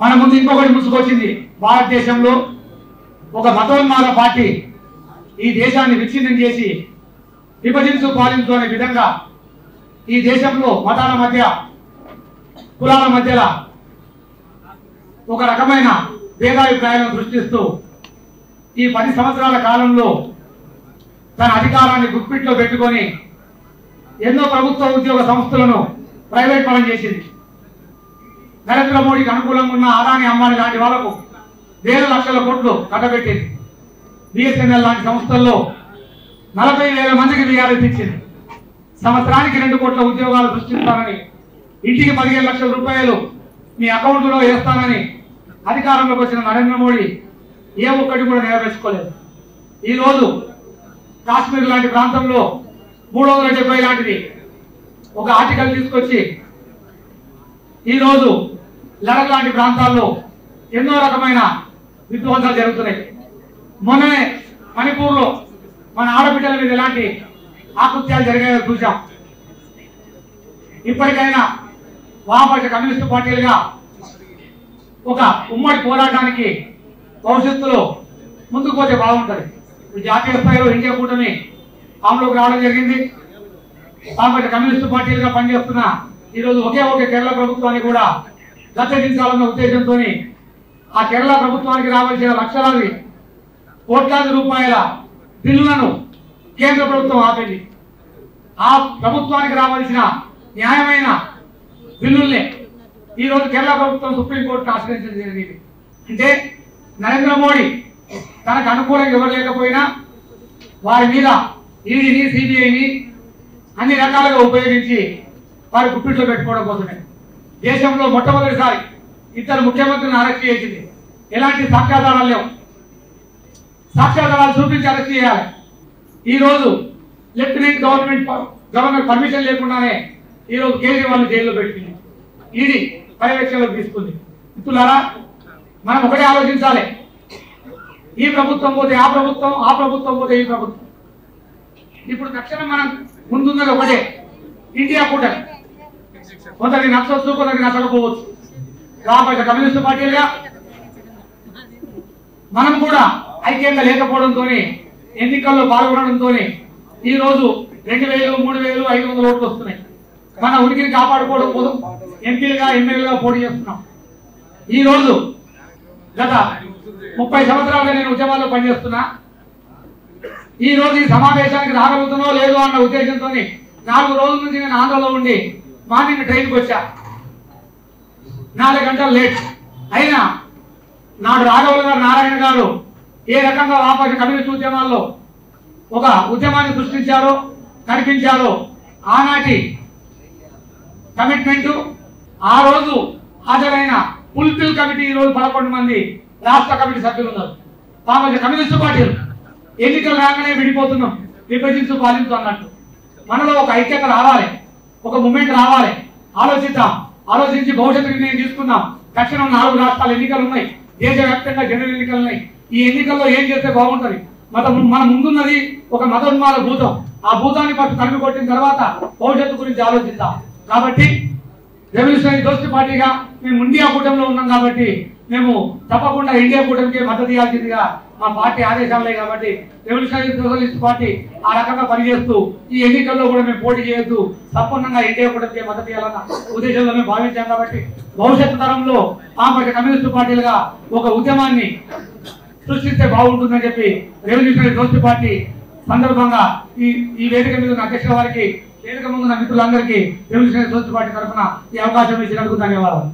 మన ముందు ఇంకొకటి ముసుకొచ్చింది. భారతదేశంలో ఒక మతోన్మాద పార్టీ ఈ దేశాన్ని విచ్ఛిన్నం చేసి విభజించు పాలించు అనే విధంగా ఈ దేశంలో మతాల మధ్య కులాల మధ్యలో ఒక రకమైన భేదాభిప్రాయాలను సృష్టిస్తూ ఈ 10 సంవత్సరాల కాలంలో తన అధికారాన్ని గుప్పిట్లో పెట్టుకొని ఎన్నో ప్రభుత్వ ఉద్యోగ సంస్థలను ప్రైవేట్ పరం చేసింది. నరేంద్ర మోడీకి అనుకూలంగా ఉన్న అదాని అంబానీ లాంటి వాళ్లకు వేల లక్షల కోట్లు కట్టబెట్టింది. బిఎస్ఎన్ఎల్ లాంటి సంస్థల్లో 40,000 మందికి వీఆర్ఎస్ ఇచ్చింది. సంవత్సరానికి 2 కోట్ల ఉద్యోగాలు సృష్టిస్తానని, ఇంటికి 15 లక్షల రూపాయలు మీ అకౌంట్లో వేస్తానని అధికారంలోకి వచ్చిన నరేంద్ర మోడీ ఏ ఒక్కటి కూడా నెరవేర్చుకోలేదు. ఈరోజు కాశ్మీర్ లాంటి ప్రాంతంలో 370 లాంటిది ఒక ఆర్టికల్ తీసుకొచ్చి ఈరోజు లడఖ్ లాంటి ప్రాంతాల్లో ఎన్నో రకమైన విధ్వంసాలు జరుగుతున్నాయి. మొన్ననే మణిపూర్లో మన ఆడబిడ్డల మీద ఎలాంటి ఆకృత్యాలు జరిగాయో చూసాం. ఇప్పటికైనా వామపక్ష కమ్యూనిస్టు పార్టీలుగా ఒక ఉమ్మడి పోరాటానికి భవిష్యత్తులో ముందుకు పోతే బాగుంటుంది. జాతీయ స్థాయిలో ఇండియా కూటమి అమలులోకి రావడం జరిగింది. వామపక్ష కమ్యూనిస్టు పార్టీలుగా పనిచేస్తున్న ఈరోజు ఒకే కేరళ ప్రభుత్వాన్ని కూడా గద్దెదించాలన్న ఉద్దేశంతో ఆ కేరళ ప్రభుత్వానికి రావాల్సిన లక్షలాది కోట్లాది రూపాయల బిల్లులను కేంద్ర ప్రభుత్వం ఆపింది. ఆ ప్రభుత్వానికి రావాల్సిన న్యాయమైన బిల్లుల్ని ఈరోజు కేరళ ప్రభుత్వం సుప్రీంకోర్టుకు ఆశ్రయించడం జరిగింది. అంటే నరేంద్ర మోడీ తనకు అనుకూలంగా ఎవరు లేకపోయినా వారి మీద ఈడీని, సిబిఐని అన్ని రకాలుగా ఉపయోగించి వారి గుప్పిట్లో పెట్టుకోవడం కోసమే దేశంలో మొట్టమొదటిసారి 2 ముఖ్యమంత్రులను అరెస్ట్ చేసింది. ఎలాంటి సాక్ష్యాధారాలు లేవు. సాక్ష్యాధారాలు చూపించి అరెస్ట్ చేయాలి. ఈరోజు లెఫ్టినెంట్ గవర్నర్ పర్మిషన్ లేకుండానే ఈరోజు కేజ్రీవాల్ జైల్లో పెట్టింది. ఈడీ పర్యవేక్షణలోకి తీసుకుంది. మిత్రులారా, మనం ఒకటే ఆలోచించాలి. ఈ ప్రభుత్వం పోతే ఆ ప్రభుత్వం, ఆ ప్రభుత్వం పోతే ఈ ప్రభుత్వం. ఇప్పుడు తక్షణం మనం ముందున్నది ఒకటే, ఇండియా కూటమి. కొందరికి నచ్చవచ్చు, కొందరికి నచ్చకపోవచ్చు. వామపక్ష కమ్యూనిస్టు పార్టీలుగా మనం కూడా ఐక్యంగా లేకపోవడంతో, ఎన్నికల్లో పాల్గొనడంతో ఈరోజు 2,000, 3,000, 500 ఓట్లు వస్తున్నాయి. మన ఉనికిని కాపాడుకోవడం కోసం ఎంపీలుగా, ఎమ్మెల్యేలుగా పోటీ చేస్తున్నాం. ఈరోజు గత 30 సంవత్సరాలుగా నేను ఉద్యమాల్లో పనిచేస్తున్నా. ఈ రోజు ఈ సమావేశానికి రాగలుగుతున్నో లేదో అన్న ఉద్దేశంతో 4 రోజుల నుంచి నేను ఆంధ్రలో ఉండి మార్నింగ్ ట్రైన్కి వచ్చా. 4 గంటలు లేట్ అయినా నాడు రాఘవులు గారు, నారాయణ గారు ఏ రకంగా వామపక్ష కమ్యూనిస్ట్ ఉద్యమాల్లో ఒక ఉద్యమాన్ని సృష్టించారో, నడిపించారో ఆనాటి కమిట్మెంట్, ఆ రోజు హాజరైన ఫుల్ఫిల్ కమిటీ ఈరోజు 11 మంది రాష్ట్ర కమిటీ సభ్యులు ఉన్నారు. వామపక్ష కమ్యూనిస్టు పార్టీలు ఎన్నికలు రాగానే విడిపోతున్నాం, విభజించు పాలించు అన్నట్టు. మనలో ఒక ఐక్యత రావాలి, ఒక మూమెంట్ రావాలి. ఆలోచిద్దాం, ఆలోచించి భవిష్యత్తు నిర్ణయం తీసుకుందాం. తక్షణం 4 రాష్ట్రాల ఎన్నికలు ఉన్నాయి, దేశవ్యాప్తంగా జనరల్ ఎన్నికలు ఉన్నాయి. ఈ ఎన్నికల్లో ఏం చేస్తే బాగుంటుంది? మన ముందున్నది ఒక మతోన్మాద భూతం. ఆ భూతాన్ని ఫస్ట్ తరిమి కొట్టిన తర్వాత భవిష్యత్తు గురించి ఆలోచిద్దాం. కాబట్టి రెవల్యూషనరీ దోస్తి పార్టీగా మేము ఇండియా కూటమిలో ఉన్నాం కాబట్టి మేము తప్పకుండా ఇండియా కూటమికి మద్దతు ఇవ్వాల్సిందిగా మా పార్టీ ఆదేశాలే. కాబట్టి రెవల్యూషనరీ సోషలిస్ట్ పార్టీ ఆ రకంగా పనిచేస్తూ ఈ ఎన్నికల్లో కూడా మేము పోటీ చేయొద్దు, సంపూర్ణంగా ఇండియా కూటమికి మద్దతు ఇవ్వాలన్న ఉద్దేశంలో మేము భావించాం. కాబట్టి భవిష్యత్తు తరంలో వామపక్ష కమ్యూనిస్టు పార్టీలుగా ఒక ఉద్యమాన్ని సృష్టిస్తే బాగుంటుందని చెప్పి రెవల్యూషనరీ దోస్తి పార్టీ సందర్భంగా ఈ వేదిక మీద ఉన్న అధ్యక్షుల వారికి, వేదిక ముందున్న మిత్రులందరికీ రెవల్యూషనరీ దోస్తి పార్టీ తరఫున ఈ అవకాశం ఇచ్చినందుకు ధన్యవాదాలు.